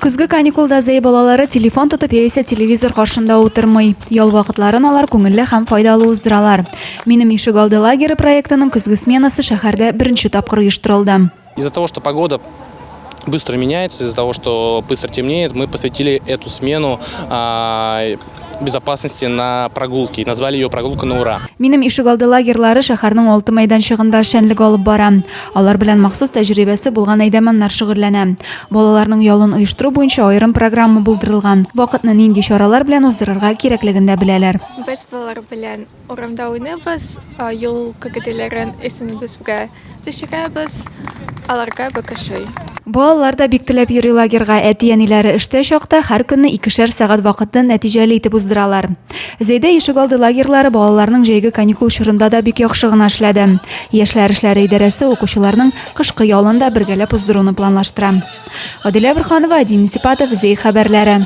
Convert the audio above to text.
Көзгү каникулда зей балалары телефон тотып яисә телевизор каршында утырмый. Ял вакытларын алар күңелле һәм файдалы уздыралар. Минем ишек алды лагере проектының көзгү сменасы шәһәрдә беренче тапкыр оештырылды. Из-за того, что погода быстро меняется, из-за того, что быстро темнеет, мы посвятили эту смену безопасности на прогулки. Назвали ее «Прогулка на ура». Минем ишек алды лагерлары шәһәрнең 6 мәйданчыгында эшчәнлек алып бара. Алар белән махсус тәҗрибәсе булган әйдәманнар шөгыльләнә. Балаларның ялын оештыру буенча аерым программа булдырылган. Вакытны нинди чаралар белән уздырырга кирәклеген дә беләләр. Без балалар белән урамда уйныйбыз, юл кагыйдәләрен исемлебезгә төшерәбез, аларга бакышый. Балалар да бик теләп йөри лагерга, әти-әниләре эштә чакта һәр көнне 2 сәгать вакытын нәтиҗәле итеп уздыралар. Зәйдә ишек алды лагерлары балаларның җәйге каникул чорында да бик яхшы гына эшләде. Яшьләр эшләре идарәсе укучыларның кышкы ялында бергәләп уздыруны планлаштыра. Адилә Бирханова, Дин Сипатов, Зей хәбәрләре.